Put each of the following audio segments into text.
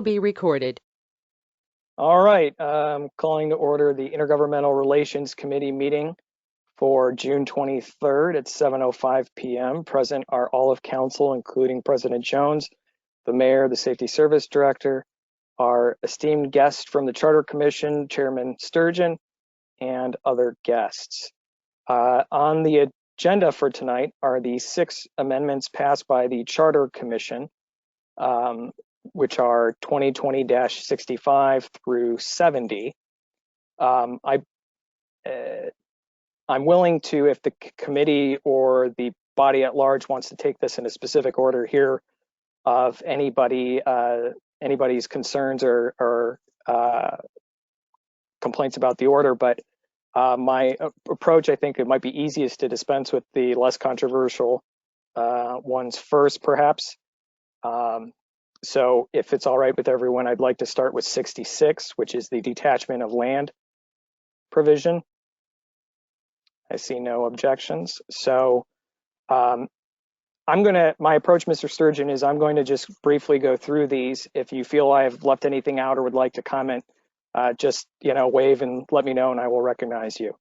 Be recorded. All right, calling to order the Intergovernmental Relations Committee meeting for June 23rd at 7:05 p.m. Present are all of council, including President Jones, the mayor, the Safety Service Director, our esteemed guest from the Charter Commission, Chairman Sturgeon, and other guests. On the agenda for tonight are the 6 amendments passed by the Charter Commission, which are 2020-65 through 70. I'm willing to, if the committee or the body at large wants to take this in a specific order here of anybody's concerns or complaints about the order, but my approach, I think it might be easiest to dispense with the less controversial ones first, perhaps. So if it's all right with everyone, I'd like to start with 66, which is the detachment of land provision. I see no objections. So my approach, Mr. Sturgeon, is I'm going to just briefly go through these. If you feel I've left anything out or would like to comment, just wave and let me know and I will recognize you.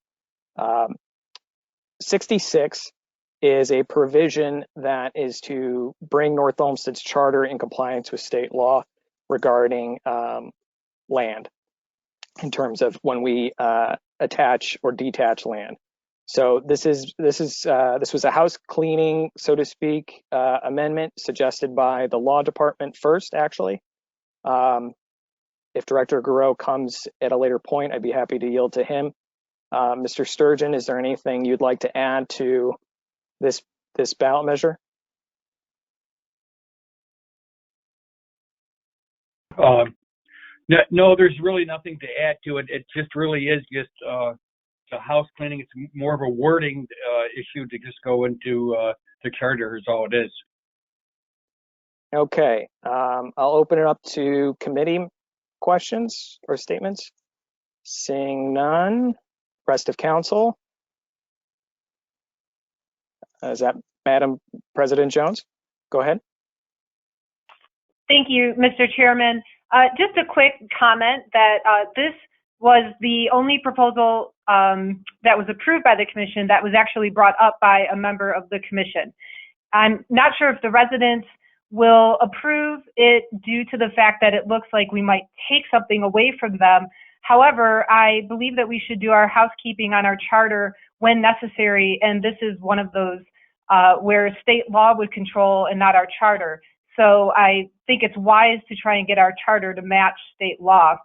66 is a provision that is to bring North Olmsted's charter in compliance with state law regarding land in terms of when we attach or detach land. So this was a house cleaning, so to speak, amendment suggested by the law department first, actually. If Director Garreau comes at a later point, I'd be happy to yield to him. Mr. Sturgeon, is there anything you'd like to add to this ballot measure? No, there's really nothing to add to it. It just really is just the house cleaning. It's more of a wording issue to just go into the charter is all it is. Okay, I'll open it up to committee questions or statements. Seeing none, rest of council. Is that Madam President Jones? Go ahead. Thank you, Mr. Chairman. Just a quick comment that this was the only proposal that was approved by the commission that was actually brought up by a member of the commission. I'm not sure if the residents will approve it due to the fact that it looks like we might take something away from them. However, I believe that we should do our housekeeping on our charter when necessary, and this is one of those where state law would control and not our charter. So I think it's wise to try and get our charter to match state law.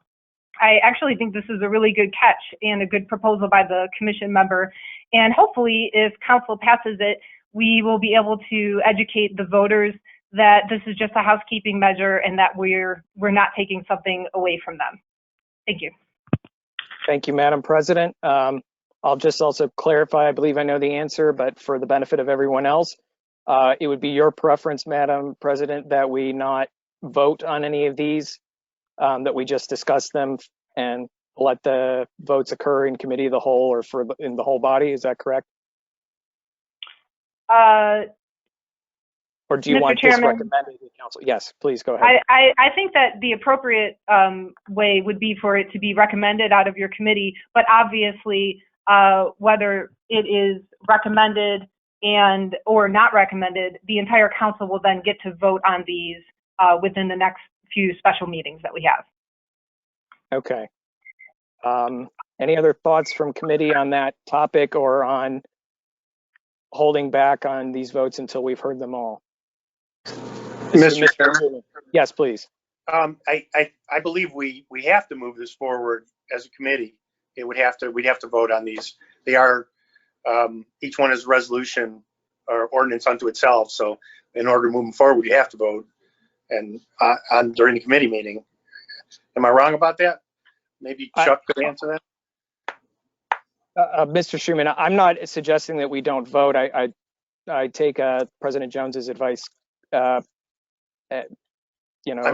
I actually think this is a really good catch and a good proposal by the commission member. And hopefully, if council passes it, we will be able to educate the voters that this is just a housekeeping measure and that we're not taking something away from them. Thank you. Thank you, Madam President. I'll just also clarify, I believe I know the answer, but for the benefit of everyone else, it would be your preference, Madam President, that we not vote on any of these, that we just discuss them and let the votes occur in committee of the whole or in the whole body. Is that correct? Or do you want this recommended to the council? Yes, please go ahead. I think that the appropriate way would be for it to be recommended out of your committee, but obviously whether it is recommended or not recommended, the entire council will then get to vote on these within the next few special meetings that we have. Okay. Any other thoughts from committee on that topic or on holding back on these votes until we've heard them all? Mr. Chairman. Yes, please. I believe we have to move this forward as a committee. We'd have to vote on these. They are each one is a resolution or ordinance unto itself. So in order to move them forward, we have to vote and during the committee meeting. Am I wrong about that? Maybe Chuck could answer that. Mr. Schuman, I'm not suggesting that we don't vote. I take President Jones's advice. I'm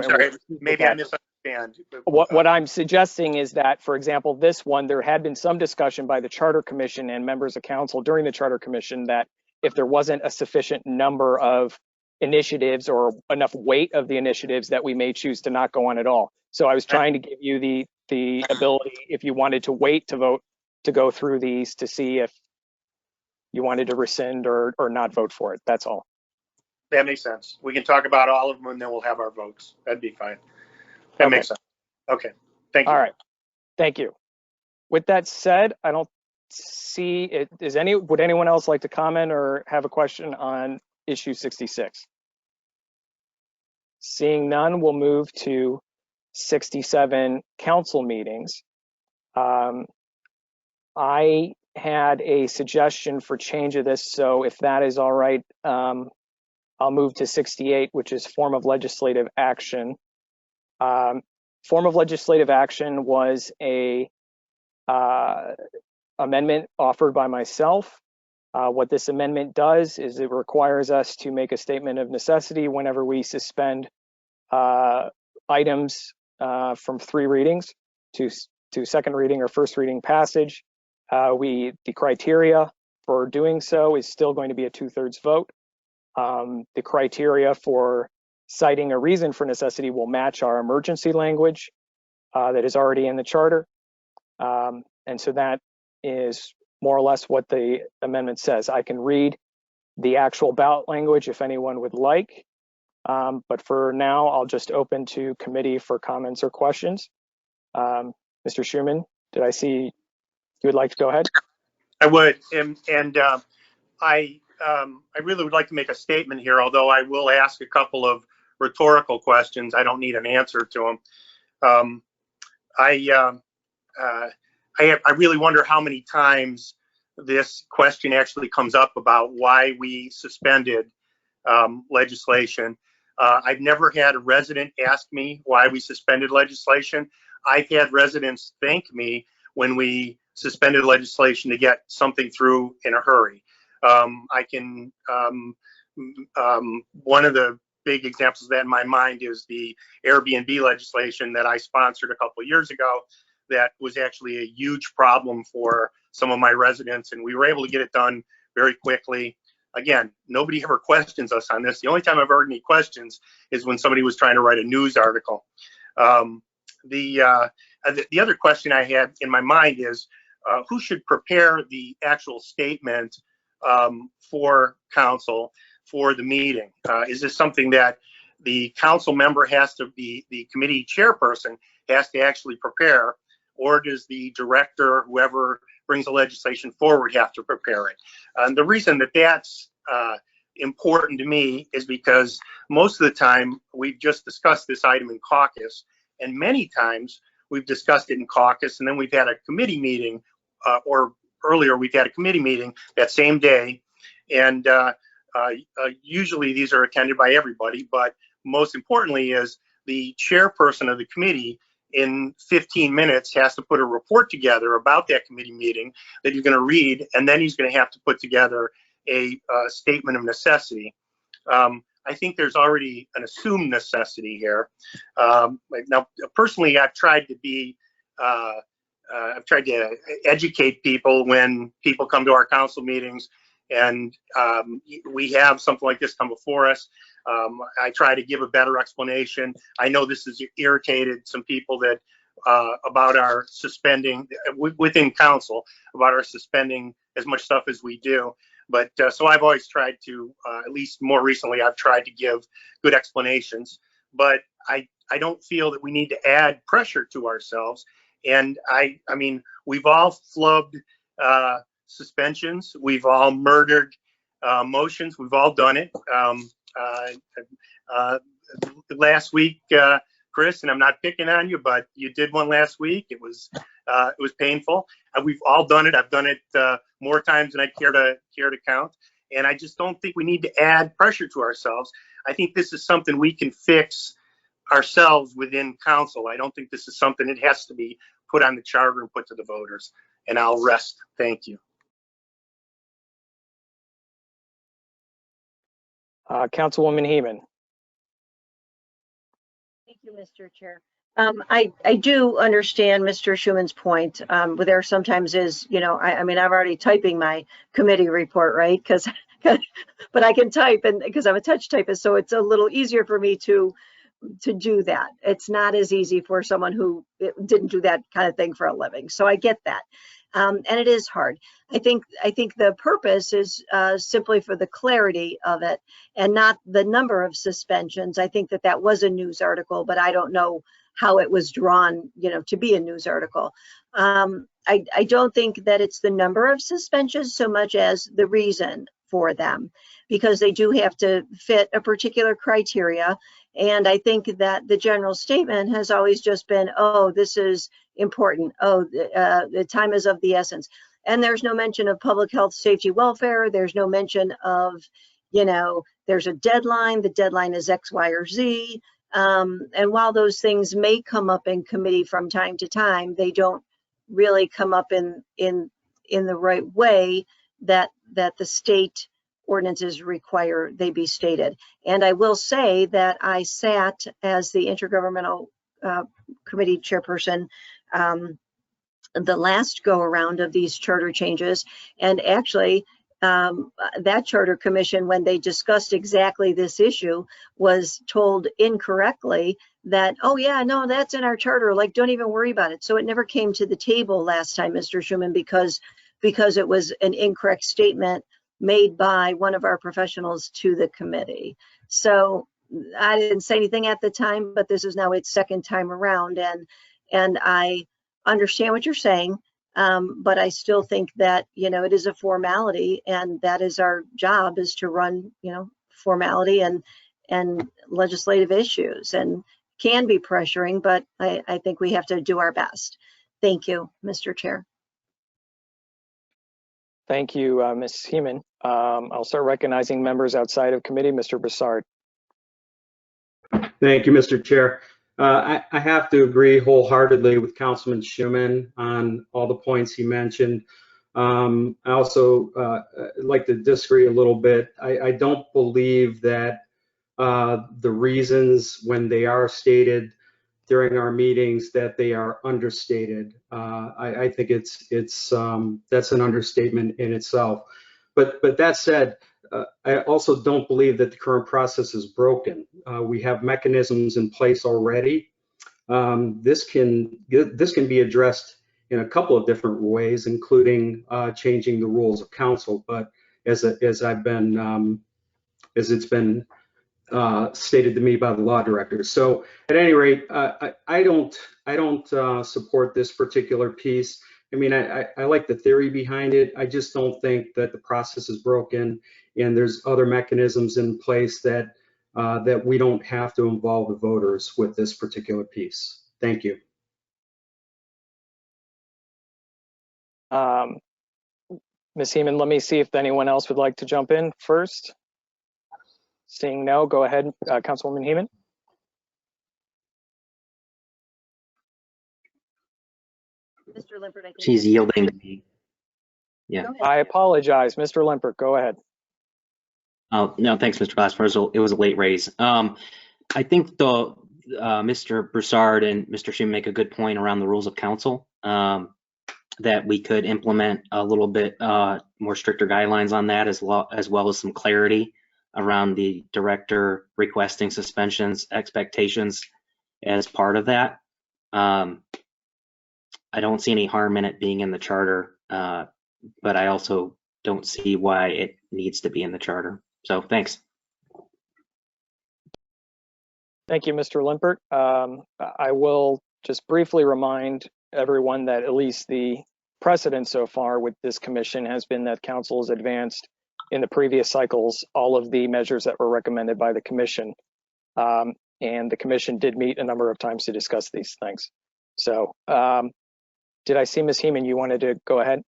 sorry, maybe I misunderstand. What I'm suggesting is that, for example, this one, there had been some discussion by the Charter Commission and members of council during the Charter Commission that if there wasn't a sufficient number of initiatives or enough weight of the initiatives that we may choose to not go on at all. So I was trying to give you the ability, if you wanted to wait to vote, to go through these to see if you wanted to rescind or not vote for it. That's all. That makes sense. We can talk about all of them and then we'll have our votes. That'd be fine. That Okay. makes sense. Okay. Thank you. All right. Thank you. With that said, I don't see it. Would anyone else like to comment or have a question on issue 66? Seeing none, we'll move to 67 council meetings. I had a suggestion for change of this, so if that is all right, I'll move to 68, which is form of legislative action. Form of legislative action was a amendment offered by myself. What this amendment does is it requires us to make a statement of necessity whenever we suspend items from 3 readings to second reading or first reading passage. The criteria for doing so is still going to be a 2/3 vote. The criteria for citing a reason for necessity will match our emergency language that is already in the charter. And so that is more or less what the amendment says. I can read the actual ballot language if anyone would like. But for now, I'll just open to committee for comments or questions. Mr. Schuman, did I see you would like to go ahead? I would, and I really would like to make a statement here, although I will ask a couple of rhetorical questions. I don't need an answer to them. I really wonder how many times this question actually comes up about why we suspended legislation. I've never had a resident ask me why we suspended legislation. I've had residents thank me when we suspended legislation to get something through in a hurry. One of the big examples of that in my mind is the Airbnb legislation that I sponsored a couple of years ago that was actually a huge problem for some of my residents, and we were able to get it done very quickly. Again, nobody ever questions us on this. The only time I've heard any questions is when somebody was trying to write a news article. The other question I had in my mind is who should prepare the actual statement for council for the meeting? Is this something that the council member has to be, the committee chairperson has to actually prepare, or does the director, whoever brings the legislation forward, have to prepare it? And the reason that that's important to me is because most of the time we've just discussed this item in caucus, and many times we've discussed it in caucus, and then we've had a committee meeting, or earlier we've had a committee meeting that same day, and usually these are attended by everybody, but most importantly is the chairperson of the committee in 15 minutes has to put a report together about that committee meeting that he's going to read, and then he's going to have to put together a statement of necessity. I think there's already an assumed necessity here. Now, personally, I've tried to educate people when people come to our council meetings and we have something like this come before us. I try to give a better explanation. I know this has irritated some people that about our suspending within council, about our suspending as much stuff as we do. But so I've always tried to, at least more recently, I've tried to give good explanations. But I don't feel that we need to add pressure to ourselves. And I mean, we've all flubbed suspensions. We've all murdered motions. We've all done it. Last week, Chris, and I'm not picking on you, but you did one last week. It was painful. We've all done it. I've done it more times than I care to count. And I just don't think we need to add pressure to ourselves. I think this is something we can fix ourselves within council. I don't think this is something that has to be put on the charter and put to the voters. And I'll rest. Thank you. Councilwoman Heeman. Thank you, Mr. Chair. I do understand Mr. Schuman's point. There sometimes is, you know, I mean, I'm already typing my committee report, right? Because but I can type, and because I'm a touch typist, so it's a little easier for me to do that. It's not as easy for someone who didn't do that kind of thing for a living. So I get that. And it is hard. I think the purpose is simply for the clarity of it and not the number of suspensions. I think that was a news article, but I don't know how it was drawn, to be a news article. I don't think that it's the number of suspensions so much as the reason for them, because they do have to fit a particular criteria. And I think that the general statement has always just been, oh, this is important. Oh, the time is of the essence. And there's no mention of public health, safety, welfare. There's no mention of, there's a deadline. The deadline is X, Y, or Z. And while those things may come up in committee from time to time, they don't really come up in the right way that the state ordinances require they be stated. And I will say that I sat as the Intergovernmental Committee chairperson the last go around of these charter changes, and actually that charter commission, when they discussed exactly this issue, was told incorrectly that, oh yeah, no, that's in our charter, like don't even worry about it. So it never came to the table last time, Mr. Schuman, because it was an incorrect statement made by one of our professionals to the committee. So I didn't say anything at the time, but this is now its second time around, and I understand what you're saying, but I still think that it is a formality, and that is our job, is to run formality and legislative issues, and can be pressuring, but I think we have to do our best. Thank you, Mr. Chair. Thank you, Ms. Heeman. I'll start recognizing members outside of committee. Mr. Broussard. Thank you, Mr. Chair. I have to agree wholeheartedly with Councilman Schuman on all the points he mentioned. I also like to disagree a little bit. I don't believe that the reasons, when they are stated during our meetings, that they are understated. I think that's an understatement in itself. But that said, I also don't believe that the current process is broken. We have mechanisms in place already. This can be addressed in a couple of different ways, including changing the rules of council. But as it's been stated to me by the law director. So at any rate, I don't support this particular piece. I mean, I like the theory behind it. I just don't think that the process is broken, and there's other mechanisms in place that that we don't have to involve the voters with this particular piece. Thank you. Ms. Heeman, let me see if anyone else would like to jump in first. Seeing no, go ahead, Councilwoman Heeman. Mr. Lippert, I think She's yielding to me. Yeah. I apologize, Mr. Limpert, go ahead. Oh, no, thanks, Mr. Glassford. It was a late raise. I think Mr. Broussard and Mr. Schuman make a good point around the rules of council, that we could implement a little bit more stricter guidelines on that, as well as some clarity around the director requesting suspensions expectations as part of that. I don't see any harm in it being in the charter, but I also don't see why it needs to be in the charter. So thanks. Thank you, Mr. Limpert. I will just briefly remind everyone that at least the precedent so far with this commission has been that council has advanced in the previous cycles all of the measures that were recommended by the commission. And the commission did meet a number of times to discuss these things. So did I see Ms. Heeman, you wanted to go ahead?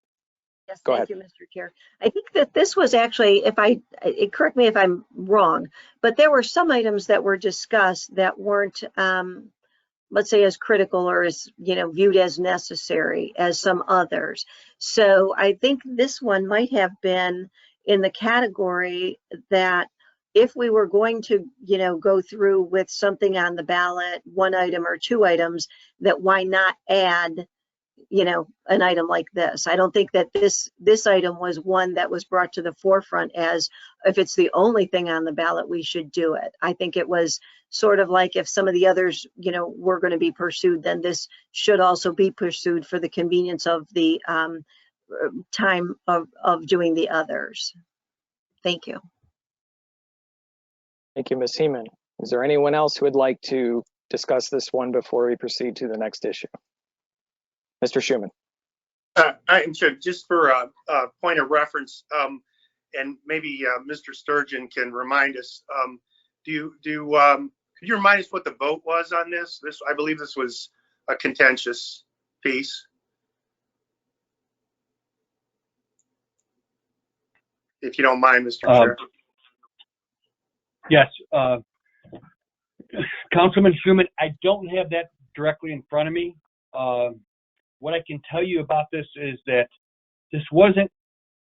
Yes, Go thank ahead. you, Mr. Chair. I think that this was actually, correct me if I'm wrong, but there were some items that were discussed that weren't, let's say, as critical or as, viewed as necessary as some others. So I think this one might have been in the category that if we were going to, go through with something on the ballot, one item or two items, that why not add you know, an item like this. I don't think that this item was one that was brought to the forefront as if it's the only thing on the ballot, we should do it. I think it was sort of like if some of the others, you know, were going to be pursued, then this should also be pursued for the convenience of the time of doing the others. Thank you. Thank you, Ms. Heeman. Is there anyone else who would like to discuss this one before we proceed to the next issue? Mr. Schuman. I'm sure, just for a point of reference, and maybe Mr. Sturgeon can remind us, could you remind us what the vote was on this? I believe this was a contentious piece. If you don't mind, Mr. Chair. Yes, Councilman Schuman, I don't have that directly in front of me. What I can tell you about this is that this wasn't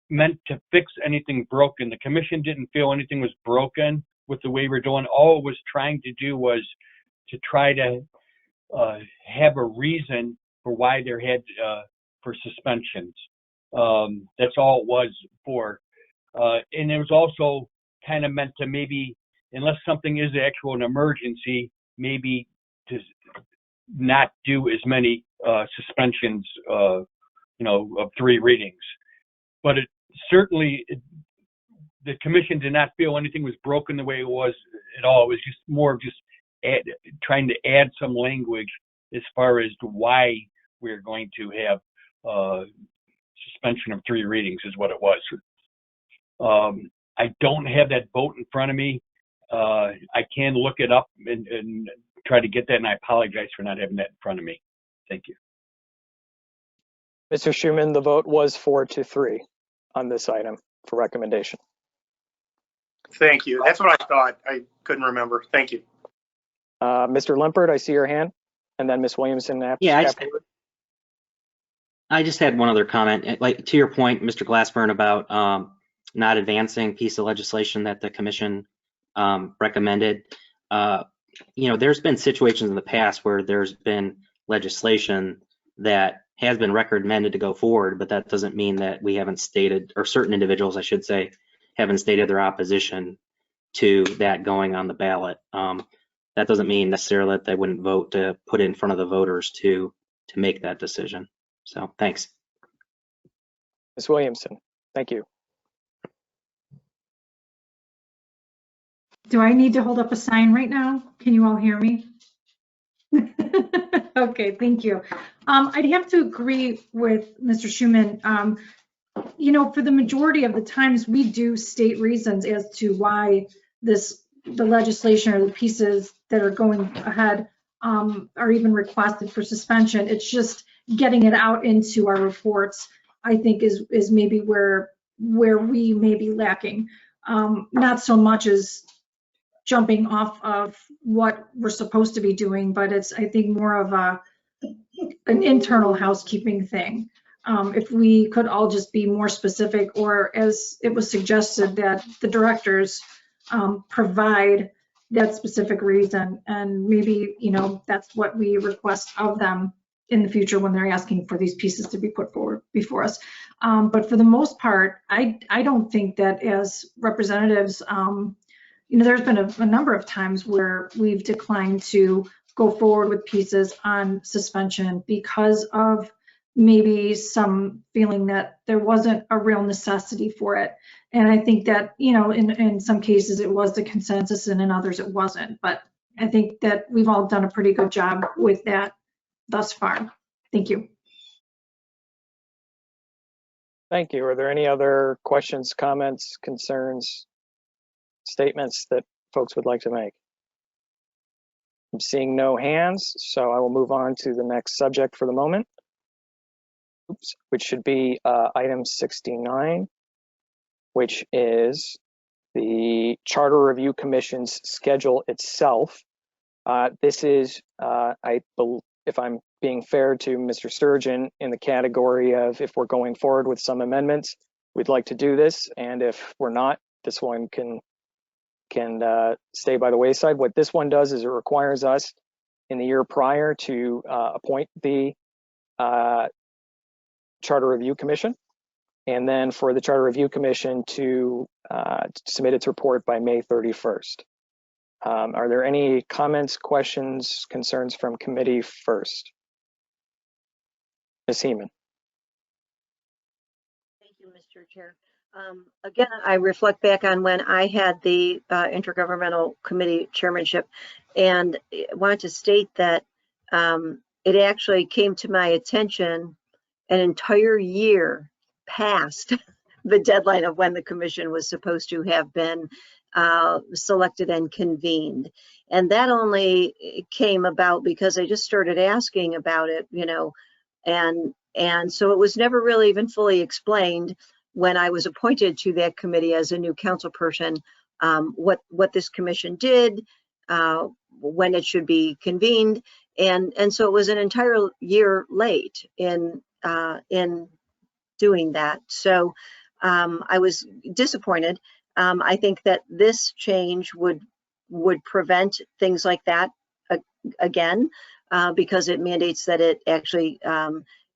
meant to fix anything broken. The commission didn't feel anything was broken with the way we're doing. All it was trying to do was to try to have a reason for why there had for suspensions. That's all it was for. And it was also kind of meant to maybe, unless something is actual an emergency, maybe to not do as many suspensions, you know, of 3 readings. But it certainly, the commission did not feel anything was broken the way it was at all. It was just more of just trying to add some language as far as to why we're going to have suspension of 3 readings is what it was. I don't have that vote in front of me. I can look it up and try to get that, and I apologize for not having that in front of me. Thank you. Mr. Schuman, the vote was 4-3 on this item for recommendation. Thank you. That's what I thought. I couldn't remember. Thank you. Mr. Limpert, I see your hand, and then Ms. Williamson. Yeah, I just had one other comment. Like, to your point, Mr. Glassburn, about not advancing piece of legislation that the commission recommended. You know, there's been situations in the past where there's been legislation that has been recommended to go forward, but that doesn't mean that we haven't stated, or certain individuals, I should say, haven't stated their opposition to that going on the ballot. That doesn't mean necessarily that they wouldn't vote to put it in front of the voters to make that decision. So thanks. Ms. Williamson, thank you. Do I need to hold up a sign right now? Can you all hear me? Okay, thank you. I'd have to agree with Mr. Schuman. You know, for the majority of the times, we do state reasons as to why the legislation or the pieces that are going ahead are even requested for suspension. It's just getting it out into our reports, I think, is maybe where we may be lacking. Not so much as jumping off of what we're supposed to be doing, but it's, I think, more of an internal housekeeping thing. If we could all just be more specific, or as it was suggested, that the directors provide that specific reason, and maybe, you know, that's what we request of them in the future when they're asking for these pieces to be put forward before us. But for the most part, I don't think that as representatives, you know, there's been a number of times where we've declined to go forward with pieces on suspension because of maybe some feeling that there wasn't a real necessity for it. And I think that, you know, in some cases it was the consensus, and in others it wasn't. But I think that we've all done a pretty good job with that thus far. Thank you. Thank you. Are there any other questions, comments, concerns, statements that folks would like to make? I'm seeing no hands, so I will move on to the next subject for the moment. Oops, which should be item 69, which is the Charter Review Commission's schedule itself. This is, if I'm being fair to Mr. Sturgeon, in the category of, if we're going forward with some amendments, we'd like to do this, and if we're not, this one can stay by the wayside. What this one does is it requires us in the year prior to appoint the Charter Review Commission, and then for the Charter Review Commission to submit its report by May 31st. Are there any comments, questions, concerns from committee first? Ms. Heeman. Thank you, Mr. Chair. Again, I reflect back on when I had the Intergovernmental Committee chairmanship, and want to state that it actually came to my attention an entire year past the deadline of when the commission was supposed to have been selected and convened. And that only came about because I just started asking about it, you know, and so it was never really even fully explained when I was appointed to that committee as a new council person, what this commission did, when it should be convened, and so it was an entire year late in doing that. So I was disappointed. I think that this change would prevent things like that again, because it mandates that it actually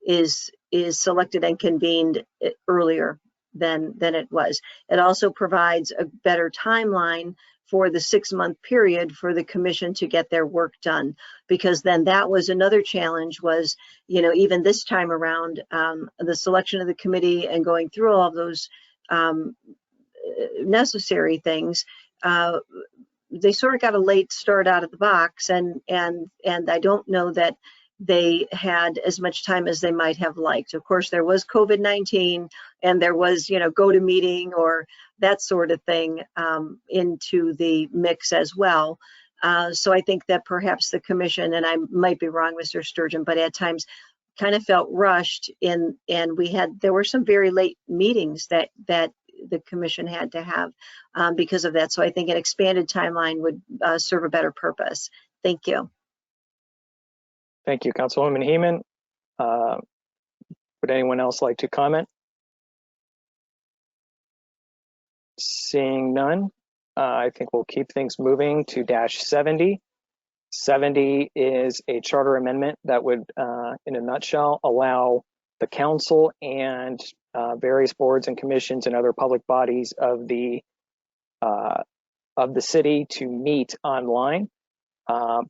is selected and convened earlier than it was. It also provides a better timeline for the 6-month period for the commission to get their work done, because then that was another challenge was, you know, even this time around, the selection of the committee and going through all of those necessary things, they sort of got a late start out of the box, and I don't know that they had as much time as they might have liked. Of course, there was COVID-19, and there was, you know, GoToMeeting or that sort of thing into the mix as well. So I think that perhaps the commission, and I might be wrong, Mr. Sturgeon, but at times kind of felt rushed in, and there were some very late meetings that the commission had to have because of that. So I think an expanded timeline would serve a better purpose. Thank you. Thank you, Councilwoman Heeman. Would anyone else like to comment? Seeing none, I think we'll keep things moving to -70. 70 is a charter amendment that would, in a nutshell, allow the council and various boards and commissions and other public bodies of the city to meet online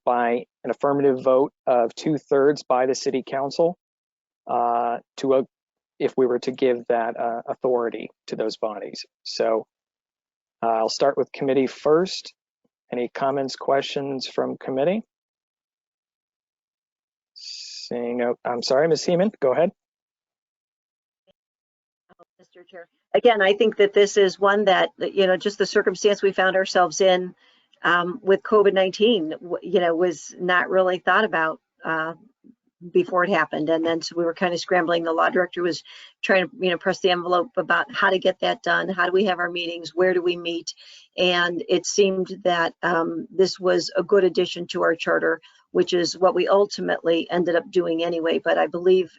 by an affirmative vote of 2/3 by the city council if we were to give that authority to those bodies. So I'll start with committee first. Any comments, questions from committee? Seeing no, I'm sorry, Ms. Heeman, go ahead. Mr. Chair. Again, I think that this is one that, you know, just the circumstance we found ourselves in with COVID-19, you know, was not really thought about before it happened. And then so we were kind of scrambling. The law director was trying to, you know, press the envelope about how to get that done. How do we have our meetings? Where do we meet? And it seemed that this was a good addition to our charter, which is what we ultimately ended up doing anyway. But I believe,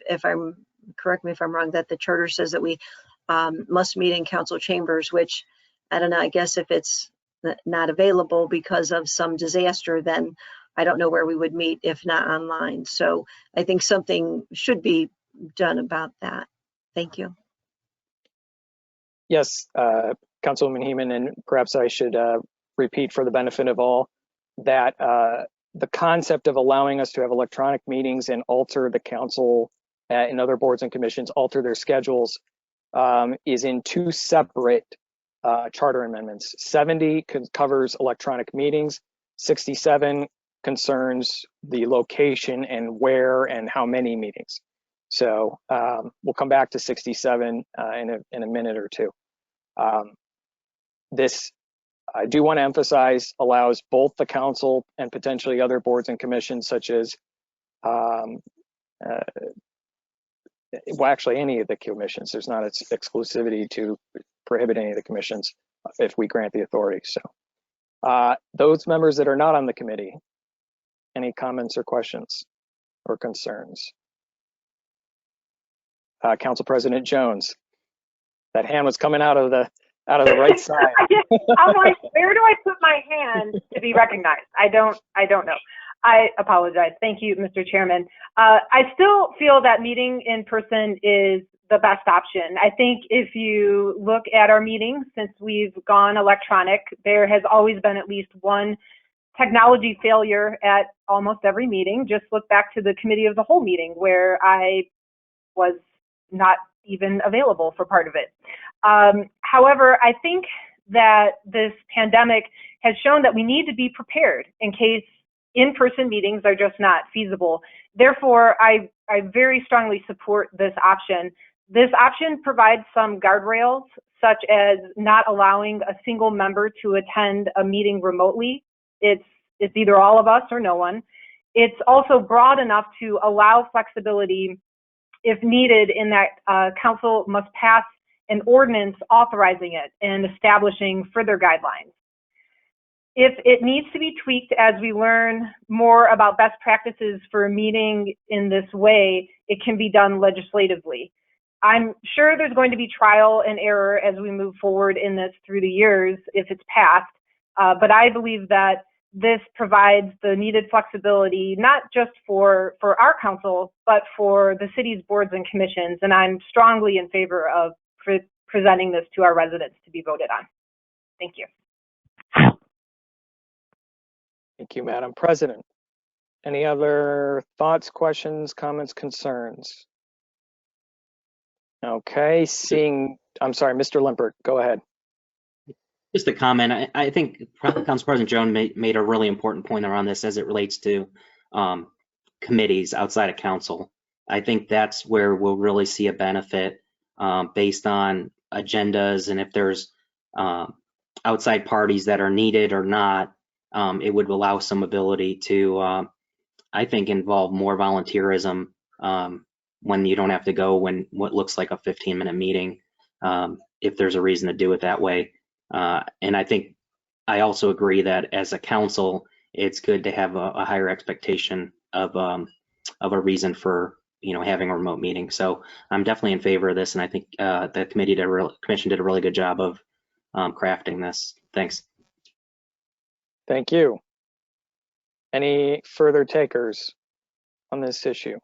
correct me if I'm wrong, that the charter says that we must meet in council chambers, which I don't know, I guess if it's not available because of some disaster, then I don't know where we would meet if not online. So I think something should be done about that. Thank you. Yes, Councilwoman Heeman, and perhaps I should repeat for the benefit of all that the concept of allowing us to have electronic meetings and alter the council and other boards and commissions, alter their schedules, is in 2 separate charter amendments. 70 covers electronic meetings. 67 concerns the location and where and how many meetings. So we'll come back to 67 in a minute or two. This, I do want to emphasize, allows both the council and potentially other boards and commissions, such as, well, actually any of the commissions. There's not its exclusivity to prohibit any of the commissions if we grant the authority. So those members that are not on the committee, any comments or questions or concerns? Council President Jones, that hand was coming out of the right side. I'm like, where do I put my hand to be recognized? I don't know. I apologize. Thank you, Mr. Chairman. I still feel that meeting in person is the best option. I think if you look at our meetings since we've gone electronic, there has always been at least one technology failure at almost every meeting. Just look back to the committee of the whole meeting where I was not even available for part of it. However, I think that this pandemic has shown that we need to be prepared in case in-person meetings are just not feasible. Therefore, I very strongly support this option. This option provides some guardrails, such as not allowing a single member to attend a meeting remotely. It's either all of us or no one. It's also broad enough to allow flexibility if needed, in that council must pass an ordinance authorizing it and establishing further guidelines. If it needs to be tweaked as we learn more about best practices for a meeting in this way, it can be done legislatively. I'm sure there's going to be trial and error as we move forward in this through the years if it's passed, but I believe that this provides the needed flexibility, not just for our council, but for the city's boards and commissions, and I'm strongly in favor of presenting this to our residents to be voted on. Thank you. Thank you, Madam President. Any other thoughts, questions, comments, concerns? Okay, I'm sorry, Mr. Limpert, go ahead. Just a comment. I think Council President Jones made a really important point around this as it relates to committees outside of council. I think that's where we'll really see a benefit based on agendas, and if there's outside parties that are needed or not, it would allow some ability to, I think, involve more volunteerism when you don't have to go when what looks like a 15-minute meeting, if there's a reason to do it that way. And I think I also agree that as a council, it's good to have a higher expectation of a reason for having a remote meeting. So I'm definitely in favor of this, and I think the commission did a really good job of crafting this. Thanks. Thank you. Any further takers on this issue?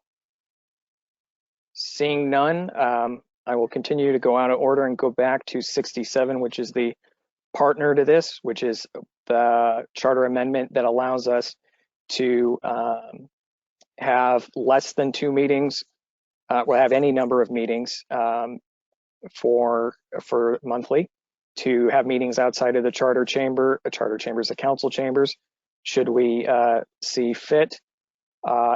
Seeing none, I will continue to go out of order and go back to 67, which is the partner to this, which is the charter amendment that allows us to have less than 2 meetings, we'll have any number of meetings for monthly, to have meetings outside of the charter chambers, the council chambers, should we see fit,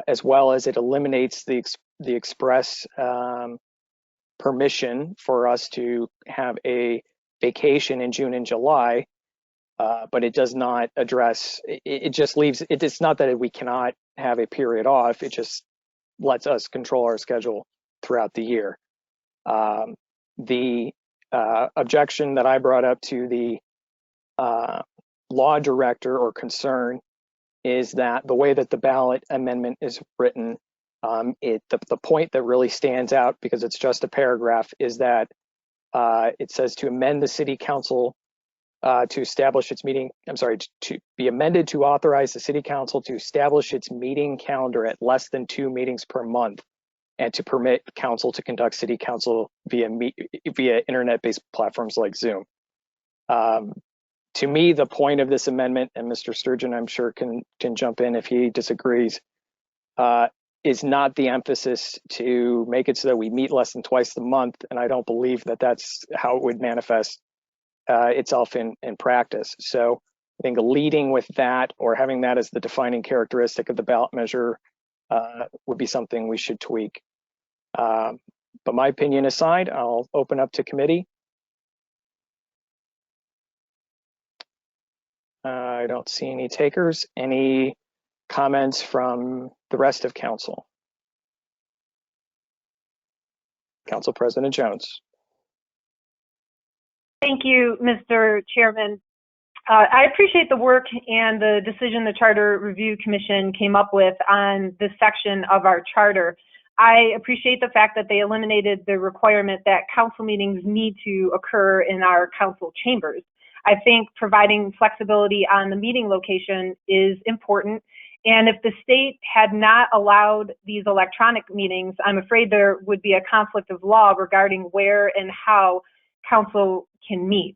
as well as it eliminates the express permission for us to have a vacation in June and July, but it does not address, it just leaves, it's not that we cannot have a period off, it just lets us control our schedule throughout the year. The objection that I brought up to the law director or concern is that the way that the ballot amendment is written, the point that really stands out, because it's just a paragraph, is that it says to amend the city council to establish its meeting, to be amended to authorize the city council to establish its meeting calendar at less than 2 meetings per month, and to permit council to conduct city council via internet-based platforms like Zoom. To me, the point of this amendment, and Mr. Sturgeon, I'm sure can jump in if he disagrees, is not the emphasis to make it so that we meet less than twice a month, and I don't believe that that's how it would manifest itself in practice. So I think leading with that, or having that as the defining characteristic of the ballot measure, would be something we should tweak. But my opinion aside, I'll open up to committee. I don't see any takers. Any comments from the rest of council? Council President Jones. Thank you, Mr. Chairman. I appreciate the work and the decision the Charter Review Commission came up with on this section of our charter. I appreciate the fact that they eliminated the requirement that council meetings need to occur in our council chambers. I think providing flexibility on the meeting location is important, And if the state had not allowed these electronic meetings, I'm afraid there would be a conflict of law regarding where and how council can meet.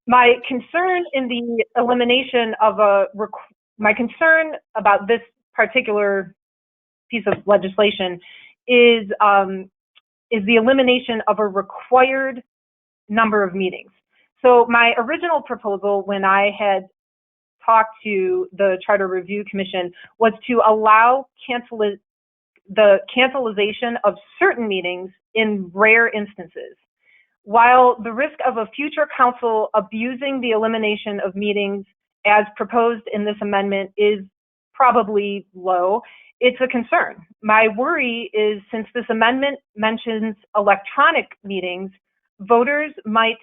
My concern in the elimination of my concern about this particular piece of legislation is the elimination of a required number of meetings. So my original proposal, when I had talked to the Charter Review Commission, was to allow the cancelization of certain meetings in rare instances. While the risk of a future council abusing the elimination of meetings as proposed in this amendment is probably low, it's a concern. My worry is, since this amendment mentions electronic meetings, voters might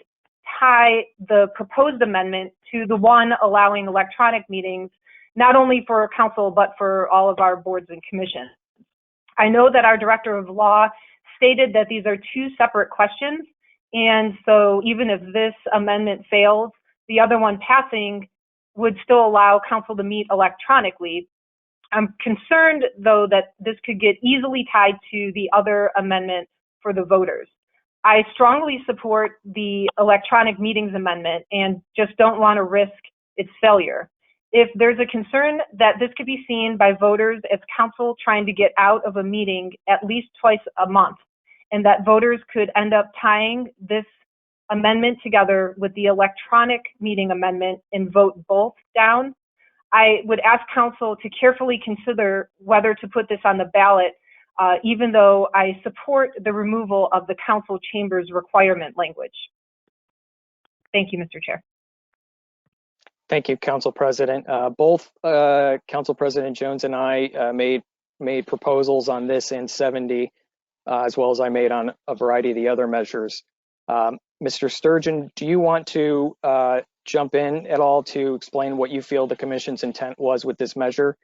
tie the proposed amendment to the one allowing electronic meetings, not only for council, but for all of our boards and commissions. I know that our Director of Law stated that these are two separate questions, and so even if this amendment fails, the other one passing would still allow council to meet electronically. I'm concerned, though, that this could get easily tied to the other amendment for the voters. I strongly support the electronic meetings amendment and just don't want to risk its failure. If there's a concern that this could be seen by voters as council trying to get out of a meeting at least twice a month, and that voters could end up tying this amendment together with the electronic meeting amendment and vote both down, I would ask council to carefully consider whether to put this on the ballot, even though I support the removal of the council chambers requirement language. Thank you, Mr. Chair. Thank you, Council President. Both Council President Jones and I made proposals on this and 70, as well as I made on a variety of the other measures. Mr. Sturgeon, do you want to jump in at all to explain what you feel the Commission's intent was with this measure?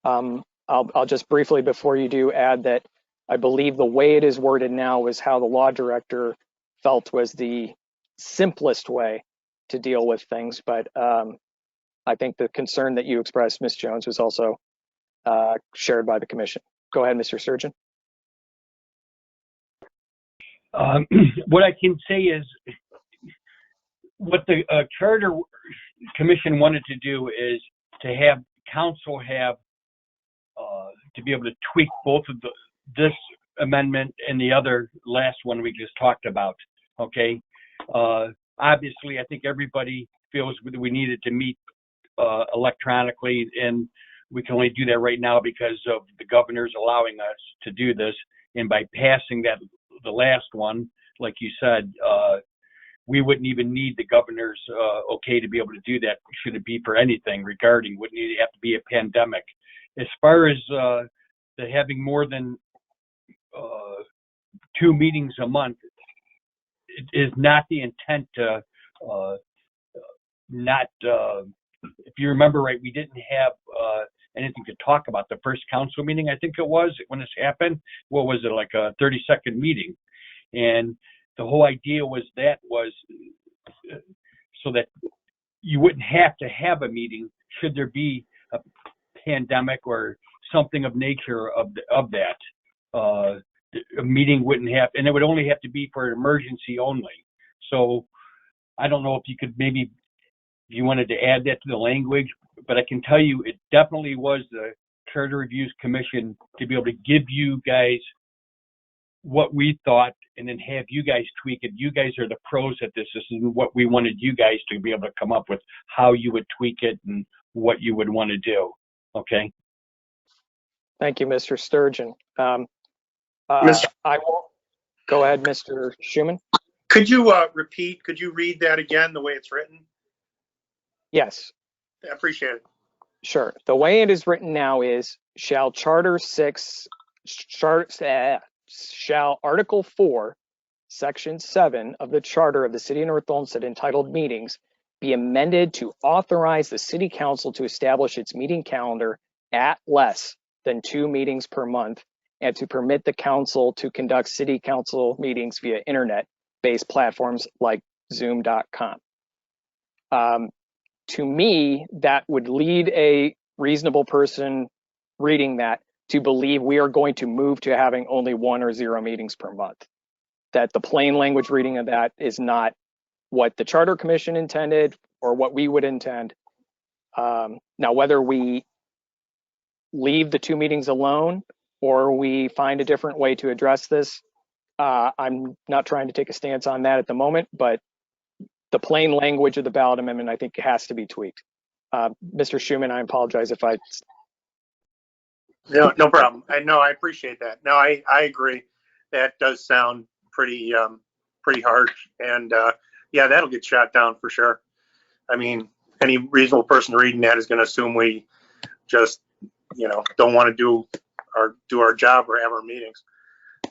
I'll just briefly, before you do, add that I believe the way it is worded now is how the law director felt was the simplest way to deal with things, but I think the concern that you expressed, Ms. Jones, was also shared by the Commission. Go ahead, Mr. Sturgeon. What I can say is what the Charter Commission wanted to do is to have council have to be able to tweak both of this amendment and the other last one we just talked about. Okay. Obviously, I think everybody feels we needed to meet electronically, and we can only do that right now because of the governor's allowing us to do this. And by passing that, the last one, like you said, we wouldn't even need the governor's okay to be able to do that. Should it be for anything regarding, wouldn't it have to be a pandemic? As far as the having more than 2 meetings a month, it is not the intent to if you remember right, we didn't have anything to talk about the first council meeting, I think it was, when this happened. What was it, like a 30-second meeting? And the whole idea was so that you wouldn't have to have a meeting should there be a pandemic or something of nature of that. A meeting wouldn't have, and it would only have to be for an emergency only. So I don't know if you could maybe, if you wanted to add that to the language, but I can tell you it definitely was the Charter Reviews Commission to be able to give you guys what we thought and then have you guys tweak it. You guys are the pros at this. This is what we wanted you guys to be able to come up with, how you would tweak it and what you would want to do. Okay. Thank you, Mr. Sturgeon. Mr. I will go ahead, Mr. Schuman. Could you could you read that again, the way it's written? Yes. I appreciate it. Sure. The way it is written now is, shall Article 4, Section 7 of the Charter of the City of North Olmsted entitled Meetings be amended to authorize the City Council to establish its meeting calendar at less than 2 meetings per month, and to permit the council to conduct city council meetings via internet-based platforms like zoom.com. To me, that would lead a reasonable person reading that to believe we are going to move to having only 1 or 0 meetings per month. That the plain language reading of that is not what the Charter Commission intended or what we would intend. Now, whether we leave the 2 meetings alone or we find a different way to address this, I'm not trying to take a stance on that at the moment, but the plain language of the ballot amendment, I think, has to be tweaked. Mr. Schuman, I apologize if I... No problem. I appreciate that. No, I agree. That does sound pretty harsh, and yeah, that'll get shot down for sure. I mean, any reasonable person reading that is going to assume we just, don't want to do our job or have our meetings.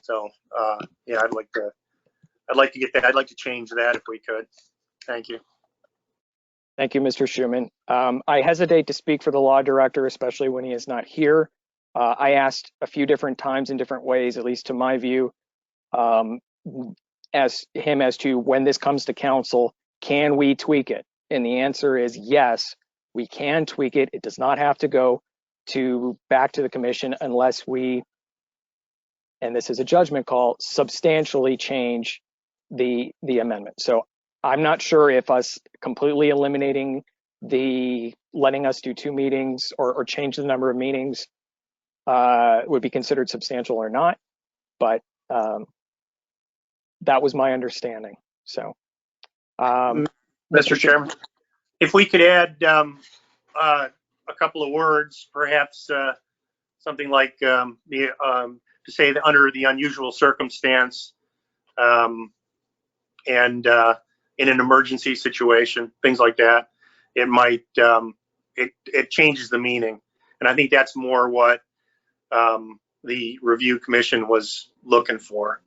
So yeah, I'd like to get that. I'd like to change that if we could. Thank you. Thank you, Mr. Schuman. I hesitate to speak for the law director, especially when he is not here. I asked a few different times in different ways, at least to my view, as to when this comes to council, can we tweak it? And the answer is yes, we can tweak it. It does not have to go back to the commission unless we, and this is a judgment call, substantially change the amendment. So I'm not sure if us completely eliminating letting us do 2 meetings or change the number of meetings would be considered substantial or not, but that was my understanding. So, Mr. Chairman, if we could add a couple of words, perhaps something like to say that under the unusual circumstance and in an emergency situation, things like that, it might it changes the meaning, and I think that's more what the review commission was looking for.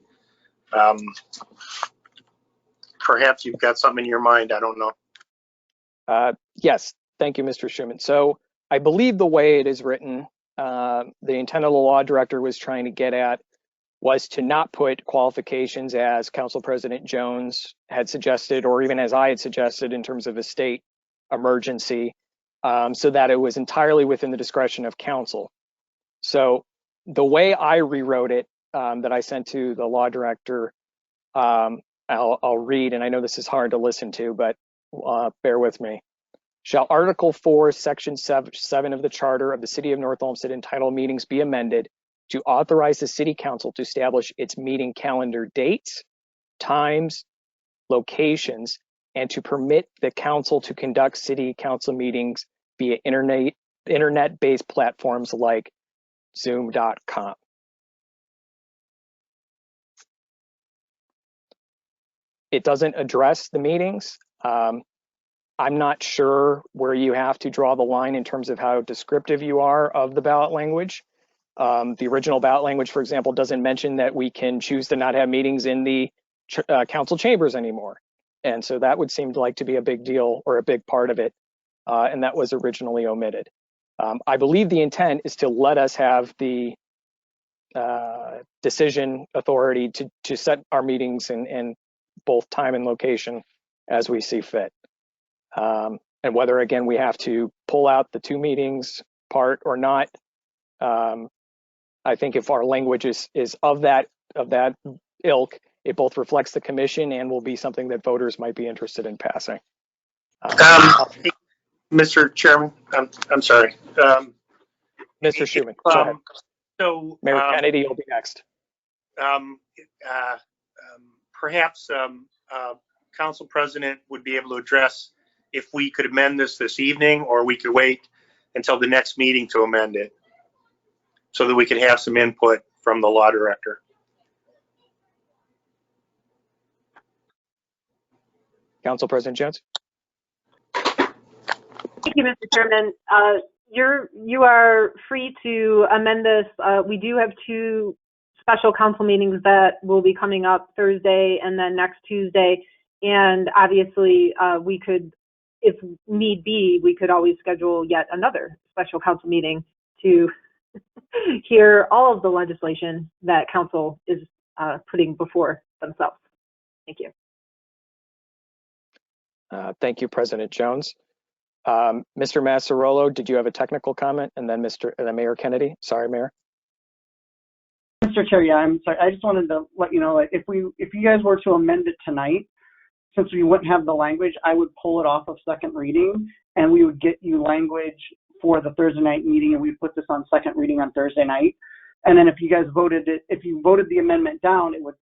Perhaps you've got something in your mind. I don't know. Yes, thank you, Mr. Schuman. So I believe the way it is written, the intent of the law director was trying to get at was to not put qualifications as Council President Jones had suggested, or even as I had suggested in terms of a state emergency, so that it was entirely within the discretion of council. So the way I rewrote it, that I sent to the law director, I'll read, and I know this is hard to listen to, but bear with me. Shall Article 4, Section 7 of the Charter of the City of North Olmsted entitled Meetings be amended to authorize the City Council to establish its meeting calendar dates, times, locations, and to permit the council to conduct City Council meetings via internet-based platforms like Zoom.com. It doesn't address the meetings. I'm not sure where you have to draw the line in terms of how descriptive you are of the ballot language. The original ballot language, for example, doesn't mention that we can choose to not have meetings in the council chambers anymore. And so that would seem like to be a big deal or a big part of it. And that was originally omitted. I believe the intent is to let us have the decision authority to set our meetings in both time and location as we see fit. And whether, again, we have to pull out the 2 meetings part or not, I think if our language is of that ilk, it both reflects the commission and will be something that voters might be interested in passing. Mr. Chairman, I'm sorry. Mr. Schuman, go ahead. So Mayor Kennedy, you'll be next. Perhaps Council President would be able to address if we could amend this evening, or we could wait until the next meeting to amend it, so that we could have some input from the law director. Council President Jones. Thank you, Mr. Chairman. You are free to amend this. We do have 2 special council meetings that will be coming up Thursday and then next Tuesday. And obviously, we could, if need be, we could always schedule yet another special council meeting to hear all of the legislation that council is putting before themselves. Thank you. Thank you, President Jones. Mr. Massarolo, did you have a technical comment? And then Mayor Kennedy. Sorry, Mayor. Mr. Chair, yeah, I'm sorry. I just wanted to let you know, like, if you guys were to amend it tonight, since we wouldn't have the language, I would pull it off of second reading, and we would get you language for the Thursday night meeting, and we'd put this on second reading on Thursday night. And then if you guys if you voted the amendment down, it would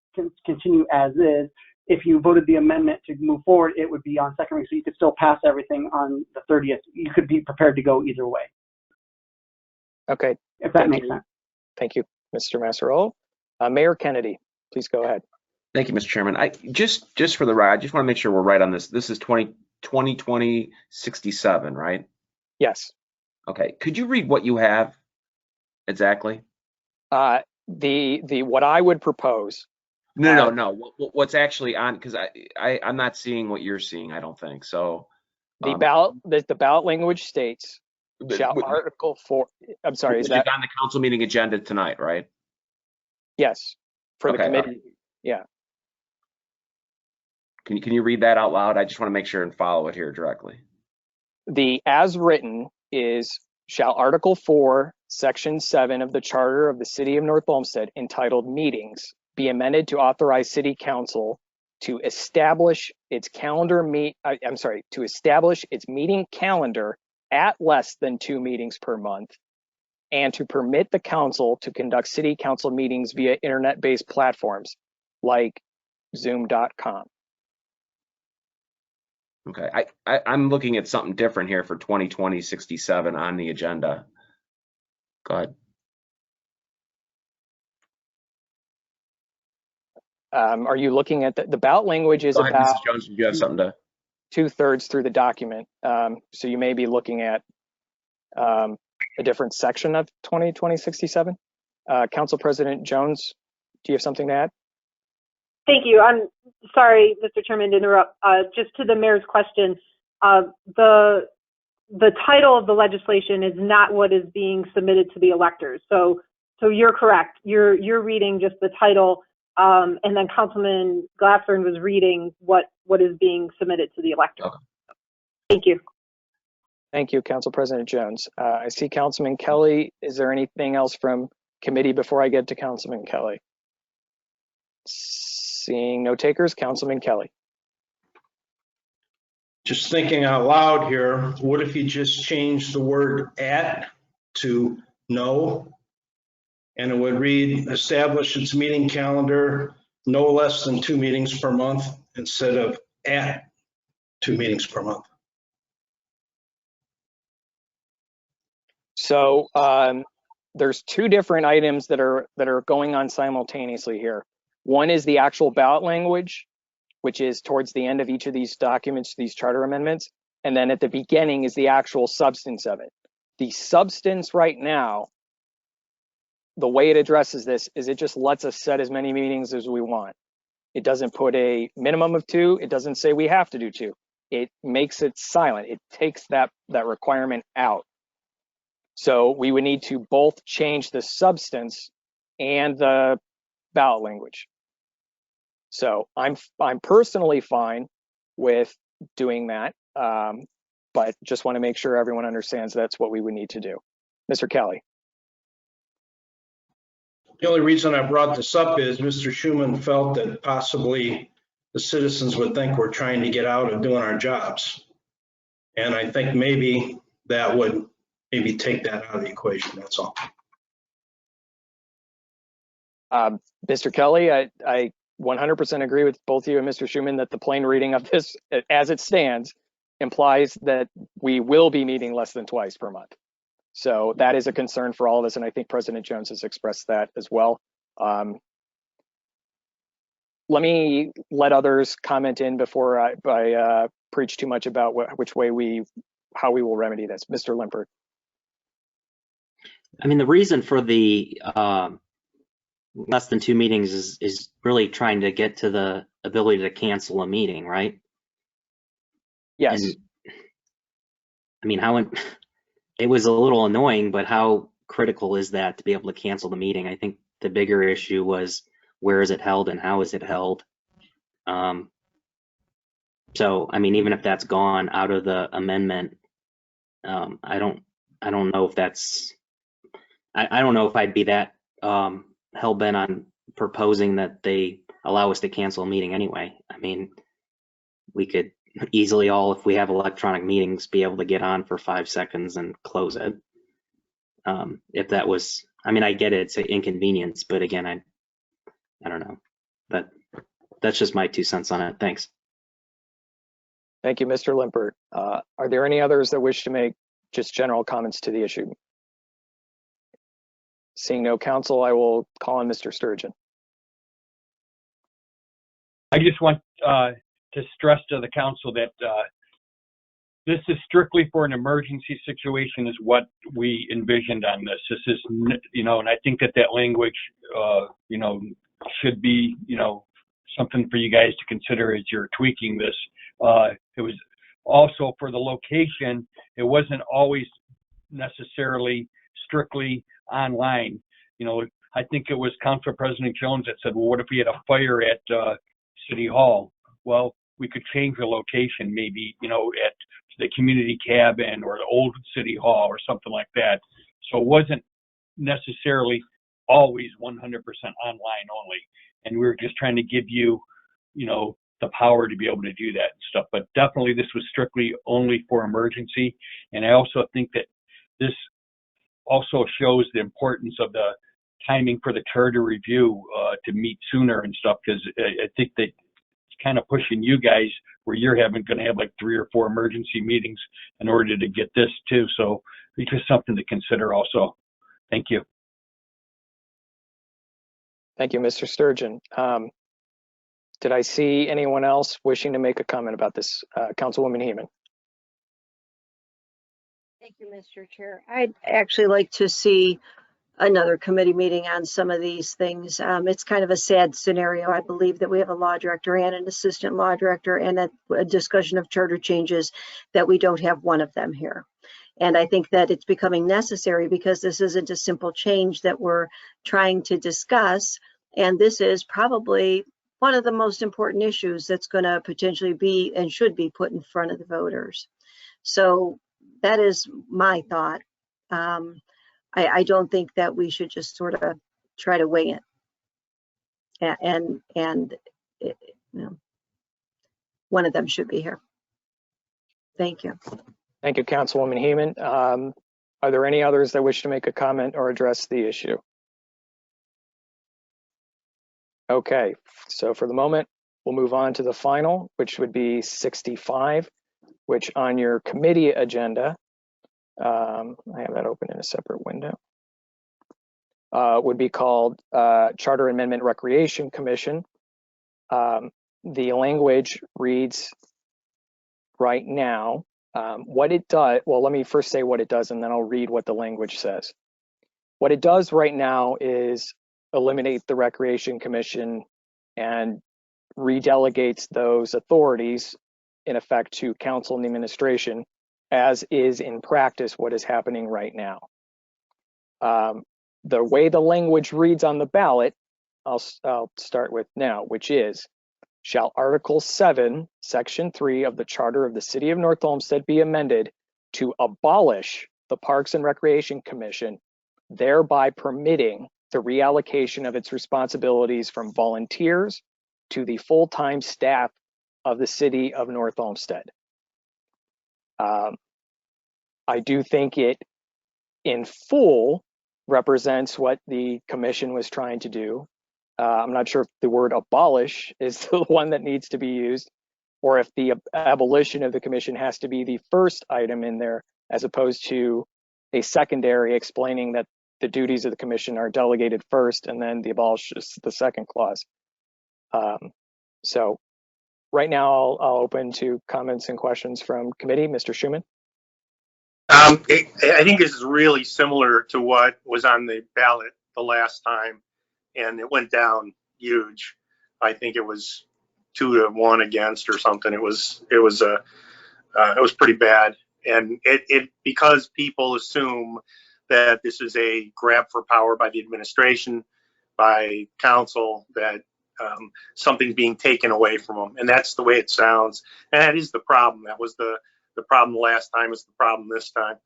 continue as is. If you voted the amendment to move forward, it would be on second reading, so you could still pass everything on the 30th. You could be prepared to go either way. Okay. If that makes sense. Thank you, Mr. Massarolo. Mayor Kennedy, please go ahead. Thank you, Mr. Chairman. I just for the ride, I just want to make sure we're right on this. This is 2020-67, right? Yes. Okay. Could you read what you have exactly? What I would propose. No. What's actually on? Because I'm not seeing what you're seeing. I don't think so. The ballot language states, shall Article 4. I'm sorry. Is that on the council meeting agenda tonight? Right. Yes. For the committee. Yeah. Can you read that out loud? I just want to make sure and follow it here directly. The as written is, shall Article 4, Section 7 of the Charter of the City of North Olmsted, entitled Meetings, be amended to authorize City Council to establish its meeting calendar at less than 2 meetings per month, and to permit the council to conduct City Council meetings via internet-based platforms like Zoom.com. Okay, I'm looking at something different here for 2020-67 on the agenda. Go ahead. Are you looking at the ballot language is ahead, about Mrs. Jones, did you have something to? 2/3 through the document. So you may be looking at a different section of 2020-67. Council President Jones, do you have something to add? Thank you. I'm sorry, Mr. Chairman, to interrupt. Just to the mayor's question, the title of the legislation is not what is being submitted to the electors. So you're correct. You're reading just the title, and then Councilman Glassford was reading what is being submitted to the electors. Okay. Thank you. Thank you, Council President Jones. I see Councilman Kelly. Is there anything else from committee before I get to Councilman Kelly? Seeing no takers, Councilman Kelly. Just thinking out loud here, what if you just change the word at to no? And it would read, establish its meeting calendar no less than 2 meetings per month instead of at 2 meetings per month. So there's 2 different items that are going on simultaneously here. One is the actual ballot language, which is towards the end of each of these documents, these charter amendments. And then at the beginning is the actual substance of it. The substance right now, the way it addresses this is it just lets us set as many meetings as we want. It doesn't put a minimum of 2. It doesn't say we have to do 2. It makes it silent. It takes that requirement out. So we would need to both change the substance and the ballot language. So I'm personally fine with doing that, but just want to make sure everyone understands that's what we would need to do. Mr. Kelly. The only reason I brought this up is Mr. Schuman felt that possibly the citizens would think we're trying to get out of doing our jobs. And I think maybe that would maybe take that out of the equation, that's all. Mr. Kelly, I 100% agree with both you and Mr. Schuman that the plain reading of this as it stands implies that we will be meeting less than twice per month. So that is a concern for all of us, and I think President Jones has expressed that as well. Let me let others comment in before I preach too much about how we will remedy this. Mr. Limpert. I mean, the reason for the less than 2 meetings is really trying to get to the ability to cancel a meeting, right? Yes. And, I mean, it was a little annoying, but how critical is that to be able to cancel the meeting? I think the bigger issue was where is it held and how is it held? So, I mean, even if that's gone out of the amendment, I don't know if that's, I don't know if I'd be that hell bent on proposing that they allow us to cancel a meeting anyway. I mean, we could easily all, if we have electronic meetings, be able to get on for 5 seconds and close it. If that was, I mean, I get it, it's an inconvenience, but again, I don't know. But that's just my 2 cents on it. Thanks. Thank you, Mr. Limpert. Are there any others that wish to make just general comments to the issue? Seeing no counsel, I will call on Mr. Sturgeon. I just want to stress to the council that this is strictly for an emergency situation is what we envisioned on this. This is, you know, and I think that language, you know, should be, you know, something for you guys to consider as you're tweaking this. It was also for the location. It wasn't always necessarily strictly online. You know, I think it was Council President Jones that said, well, what if we had a fire at City Hall? Well, we could change the location, maybe, you know, at the community cabin or the old City Hall or something like that. So it wasn't necessarily always 100% online only. And we were just trying to give you, you know, the power to be able to do that and stuff. But definitely this was strictly only for emergency. And I also think that this also shows the importance of the timing for the charter review to meet sooner and stuff, because I think that it's kind of pushing you guys where you're going to have like 3 or 4 emergency meetings in order to get this too. So it's just something to consider also. Thank you. Thank you, Mr. Sturgeon. Did I see anyone else wishing to make a comment about this? Councilwoman Heeman. Thank you, Mr. Chair. I'd actually like to see another committee meeting on some of these things. It's kind of a sad scenario. I believe that we have a law director and an assistant law director and a discussion of charter changes that we don't have one of them here. And I think that it's becoming necessary because this isn't a simple change that we're trying to discuss. And this is probably one of the most important issues that's going to potentially be and should be put in front of the voters. So that is my thought. I don't think that we should just sort of try to wing it. And you know, one of them should be here. Thank you. Thank you, Councilwoman Heeman. Are there any others that wish to make a comment or address the issue? Okay, so for the moment, we'll move on to the final, which would be 65, which on your committee agenda, I have that open in a separate window, would be called Charter Amendment Recreation Commission. The language reads right now, what it does, well, let me first say what it does, and then I'll read what the language says. What it does right now is eliminate the Recreation Commission and redelegates those authorities in effect to council and the administration, as is in practice what is happening right now. The way the language reads on the ballot, I'll start with now, which is, shall Article 7, Section 3 of the Charter of the City of North Olmsted be amended to abolish the Parks and Recreation Commission, thereby permitting the reallocation of its responsibilities from volunteers to the full-time staff of the City of North Olmsted. I do think it in full represents what the commission was trying to do. I'm not sure if the word abolish is the one that needs to be used, or if the abolition of the commission has to be the first item in there, as opposed to a secondary explaining that the duties of the commission are delegated first and then the abolish is the second clause. So right now I'll open to comments and questions from committee. Mr. Schuman. I think this is really similar to what was on the ballot the last time, and it went down huge. I think it was 2-1 against or something. It was pretty bad, and it because people assume that this is a grab for power by the administration, by council, that something's being taken away from them, and that's the way it sounds. And that is the problem. That was the the problem last time is the problem this time.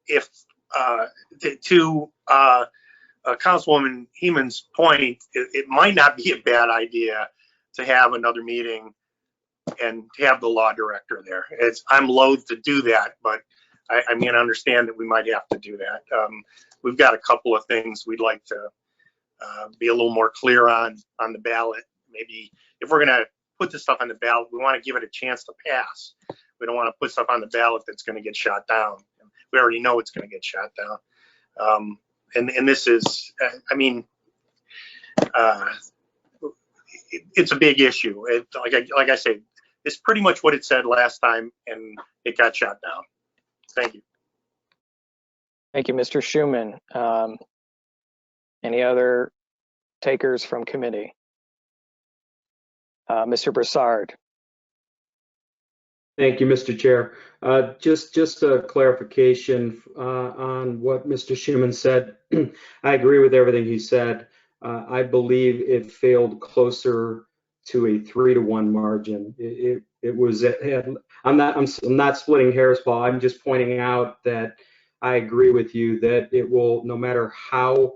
If to Councilwoman Heeman's point, it might not be a bad idea to have another meeting and to have the law director there. I'm loath to do that, but I mean, I understand that we might have to do that. We've got a couple of things we'd like to be a little more clear on the ballot. Maybe if we're going to put this stuff on the ballot, we want to give it a chance to pass. We don't want to put stuff on the ballot that's going to get shot down. We already know it's going to get shot down. And this is, I mean, it's a big issue. Like I say, it's pretty much what it said last time, and it got shot down. Thank you. Thank you, Mr. Schuman. Any other takers from committee? Mr. Broussard. Thank you, Mr. Chair. Just a clarification on what Mr. Schuman said. I agree with everything he said. I believe it failed closer to a 3-to-1 margin. It was. I'm not splitting hairs, Paul. I'm just pointing out that I agree with you that it will, no matter how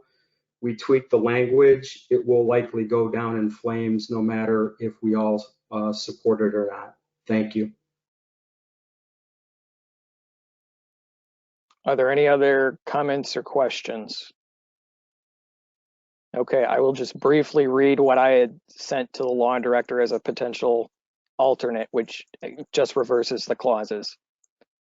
we tweak the language, it will likely go down in flames, no matter if we all support it or not. Thank you. Are there any other comments or questions? Okay, I will just briefly read what I had sent to the law director as a potential alternate, which just reverses the clauses.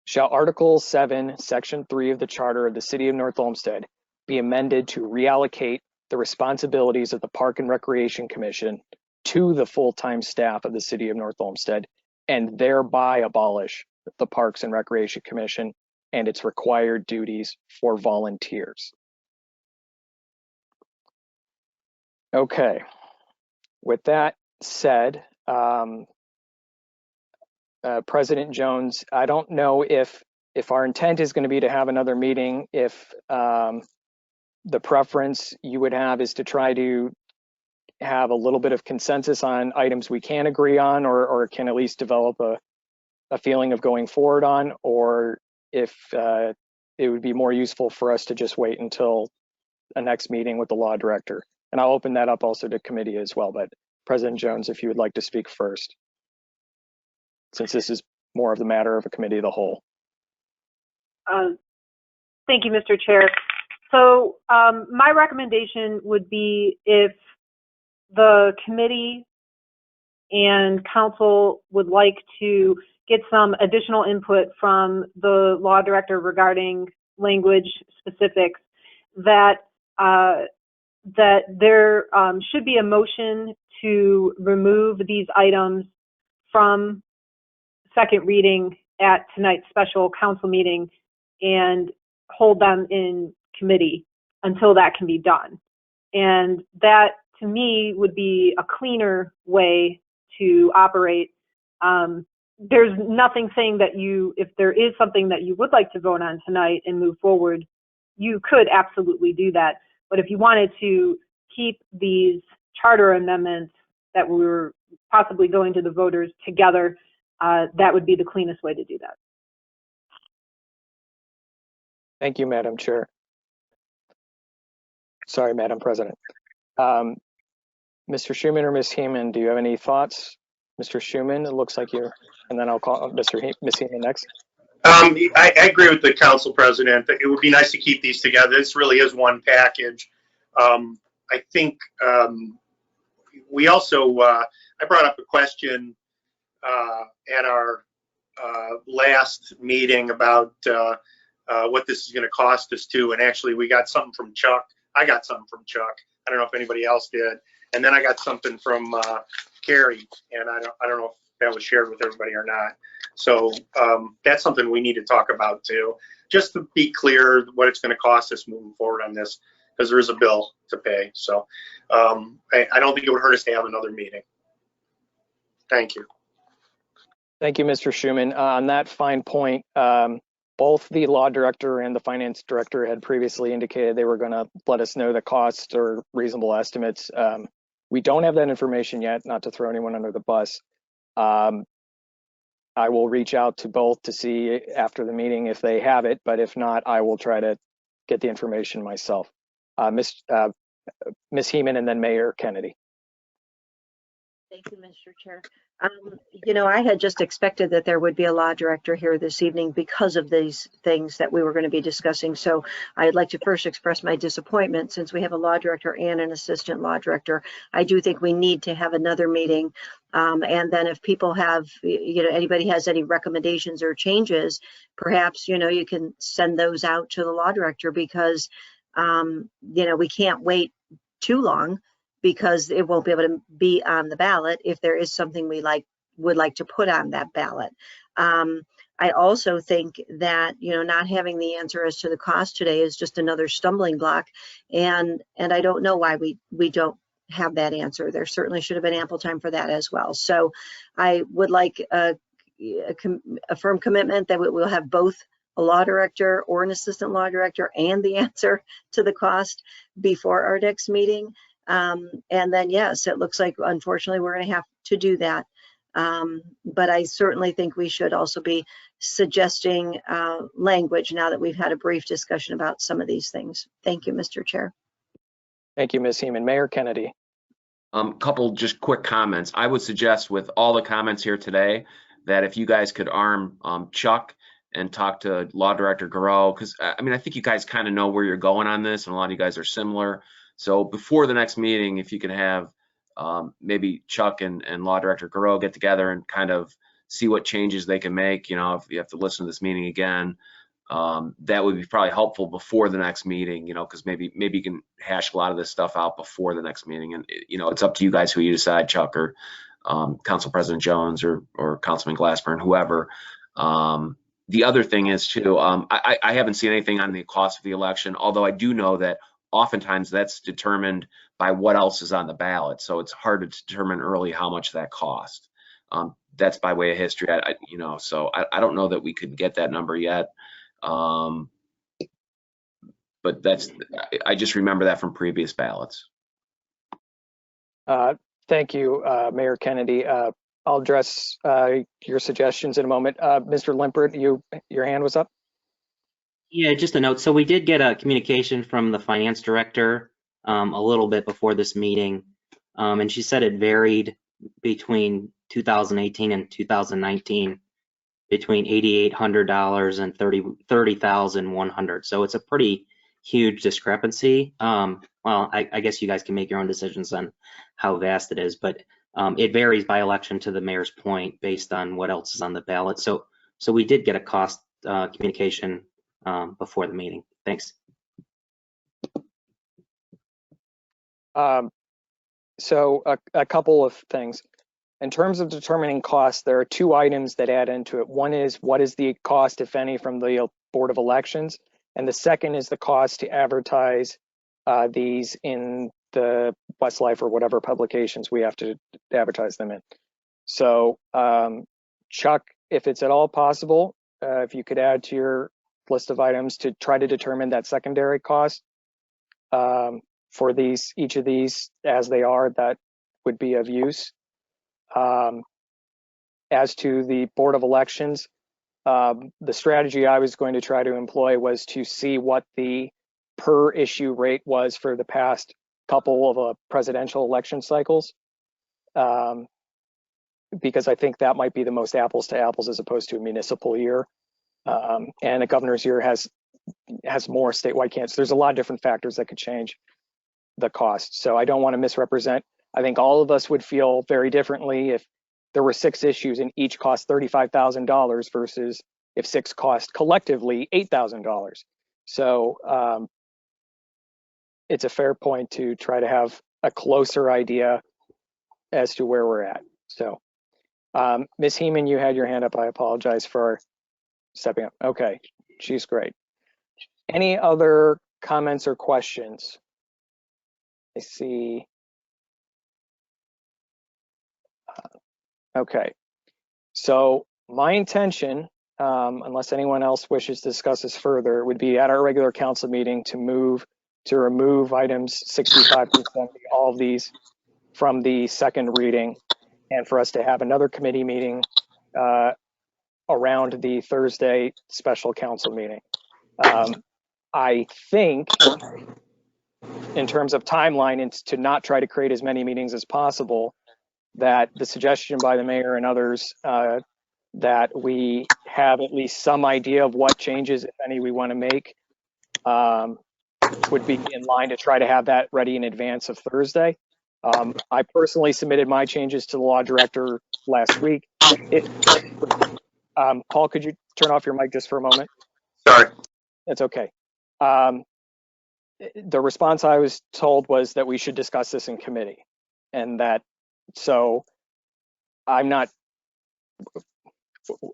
Shall Article 7, Section 3 of the Charter of the City of North Olmsted be amended to reallocate the responsibilities of the Park and Recreation Commission to the full-time staff of the City of North Olmsted, and thereby abolish the Parks and Recreation Commission and its required duties for volunteers. Okay, with that said, President Jones, I don't know if our intent is going to be to have another meeting, if the preference you would have is to try to have a little bit of consensus on items we can agree on, or can at least develop a feeling of going forward on, or if it would be more useful for us to just wait until a next meeting with the law director. And I'll open that up also to committee as well. But President Jones, if you would like to speak first, since this is more of the matter of a committee of the whole. Thank you, Mr. Chair. So my recommendation would be if the committee and council would like to get some additional input from the law director regarding language specifics, that there should be a motion to remove these items from second reading at tonight's special council meeting and hold them in committee until that can be done. And that, to me, would be a cleaner way to operate. There's nothing saying that if there is something that you would like to vote on tonight and move forward, you could absolutely do that. But if you wanted to keep these charter amendments that we were possibly going to the voters together, that would be the cleanest way to do that. Thank you, Madam Chair. Sorry, Madam President. Mr. Schuman or Ms. Heeman, do you have any thoughts? Mr. Schuman, it looks like you're, and then I'll call Ms. Heeman next. I agree with the council president. It would be nice to keep these together. This really is one package. I think we also, I brought up a question at our last meeting about what this is going to cost us too. And actually we got something from Chuck. I got something from Chuck. I don't know if anybody else did. And then I got something from Carrie, and I don't know if that was shared with everybody or not. So that's something we need to talk about too, just to be clear what it's going to cost us moving forward on this, because there is a bill to pay. So I don't think it would hurt us to have another meeting. Thank you. Thank you, Mr. Schuman. On that fine point, both the law director and the finance director had previously indicated they were going to let us know the costs or reasonable estimates. We don't have that information yet, not to throw anyone under the bus. I will reach out to both to see after the meeting if they have it, but if not, I will try to get the information myself. Ms. Heeman and then Mayor Kennedy. Thank you, Mr. Chair. You know, I had just expected that there would be a law director here this evening because of these things that we were going to be discussing. So I'd like to first express my disappointment since we have a law director and an assistant law director. I do think we need to have another meeting. And then if people have, you know, anybody has any recommendations or changes, perhaps, you know, you can send those out to the law director because, you know, we can't wait too long, because it won't be able to be on the ballot if there is something we would like to put on that ballot. I also think that, you know, not having the answer as to the cost today is just another stumbling block, and I don't know why we don't have that answer. There certainly should have been ample time for that as well. So I would like a firm commitment that we'll have both a law director or an assistant law director and the answer to the cost before our next meeting. And then, yes, it looks like, unfortunately, we're going to have to do that. But I certainly think we should also be suggesting language now that we've had a brief discussion about some of these things. Thank you, Mr. Chair. Thank you, Ms. Heeman. Mayor Kennedy. Couple just quick comments. I would suggest with all the comments here today that if you guys could arm Chuck and talk to Law Director Garreau, because I mean, I think you guys kind of know where you're going on this, and a lot of you guys are similar. So before the next meeting, if you can have maybe Chuck and Law Director Garreau get together and kind of see what changes they can make, you know, if you have to listen to this meeting again, that would be probably helpful before the next meeting, you know, because maybe you can hash a lot of this stuff out before the next meeting. And, you know, it's up to you guys who you decide, Chuck or Council President Jones or Councilman Glassburn, whoever. The other thing is too, I haven't seen anything on the cost of the election, although I do know that oftentimes that's determined by what else is on the ballot. So it's hard to determine early how much that cost. That's by way of history, you know, so I don't know that we could get that number yet. But I just remember that from previous ballots. Thank you, Mayor Kennedy. I'll address your suggestions in a moment. Mr. Limpert, your hand was up. Yeah, just a note. So we did get a communication from the finance director a little bit before this meeting, and she said it varied between 2018 and 2019 between $8,800 and $30,100. So it's a pretty huge discrepancy. Well, I guess you guys can make your own decisions on how vast it is, but it varies by election, to the mayor's point, based on what else is on the ballot. So we did get a cost communication before the meeting. Thanks. So a couple of things. In terms of determining costs, there are two items that add into it. One is, what is the cost, if any, from the Board of Elections? And the second is the cost to advertise these in the Westlife or whatever publications we have to advertise them in. So Chuck, if it's at all possible, if you could add to your list of items to try to determine that secondary cost for each of these as they are, that would be of use. As to the Board of Elections, the strategy I was going to try to employ was to see what the per issue rate was for the past couple of presidential election cycles, because I think that might be the most apples to apples as opposed to a municipal year. And a governor's year has more statewide candidates. There's a lot of different factors that could change the cost. So I don't want to misrepresent. I think all of us would feel very differently if there were 6 issues and each cost $35,000 versus if 6 cost collectively $8,000. So it's a fair point to try to have a closer idea as to where we're at. So Ms. Heeman, you had your hand up. I apologize for stepping up. Okay, she's great. Any other comments or questions? I see. Okay, so my intention, unless anyone else wishes to discuss this further, would be at our regular council meeting to remove items 65 through 70, all of these from the second reading, and for us to have another committee meeting around the Thursday special council meeting. I think in terms of timeline, it's to not try to create as many meetings as possible, that the suggestion by the mayor and others that we have at least some idea of what changes, if any, we want to make would be in line to try to have that ready in advance of Thursday. I personally submitted my changes to the law director last week. Paul, could you turn off your mic just for a moment? Sorry. That's okay. The response I was told was that we should discuss this in committee, and that, so I'm not,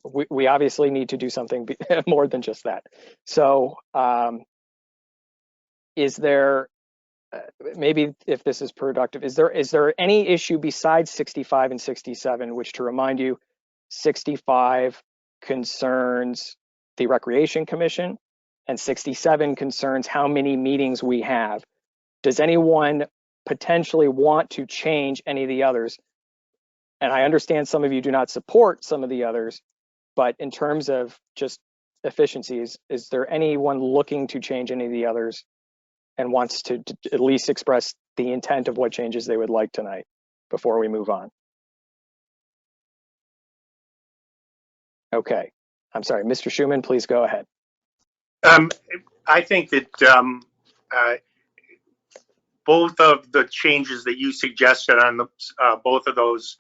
we obviously need to do something more than just that. So is there, maybe if this is productive, is there any issue besides 65 and 67, which, to remind you, 65 concerns the Recreation Commission and 67 concerns how many meetings we have? Does anyone potentially want to change any of the others? And I understand some of you do not support some of the others, but in terms of just efficiencies, is there anyone looking to change any of the others and wants to at least express the intent of what changes they would like tonight before we move on? Okay, I'm sorry, Mr. Schuman, please go ahead. I think that both of the changes that you suggested on the, both of those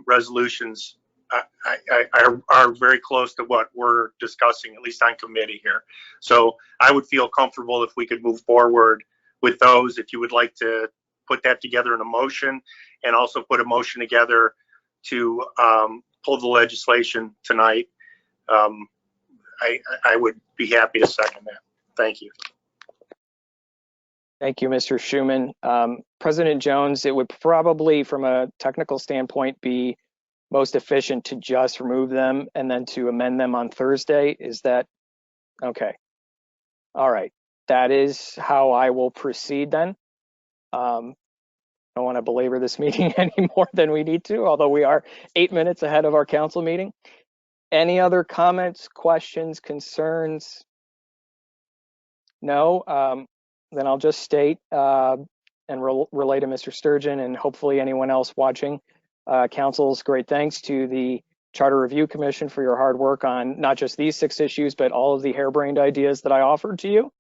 resolutions are very close to what we're discussing, at least on committee here. So I would feel comfortable if we could move forward with those. If you would like to put that together in a motion, and also put a motion together to pull the legislation tonight, I would be happy to second that. Thank you. Thank you, Mr. Schuman. President Jones, it would probably, from a technical standpoint, be most efficient to just remove them and then to amend them on Thursday. Is that okay? All right, that is how I will proceed then. I don't want to belabor this meeting any more than we need to, although we are 8 minutes ahead of our council meeting. Any other comments, questions, concerns? No? Then I'll just state and relay to Mr. Sturgeon and hopefully anyone else watching, council's great thanks to the Charter Review Commission for your hard work on not just these 6 issues, but all of the harebrained ideas that I offered to you,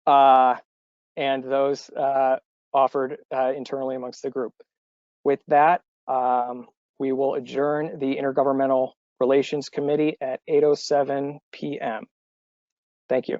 and those offered internally amongst the group. With that, we will adjourn the Intergovernmental Relations Committee at 8:07 p.m. Thank you.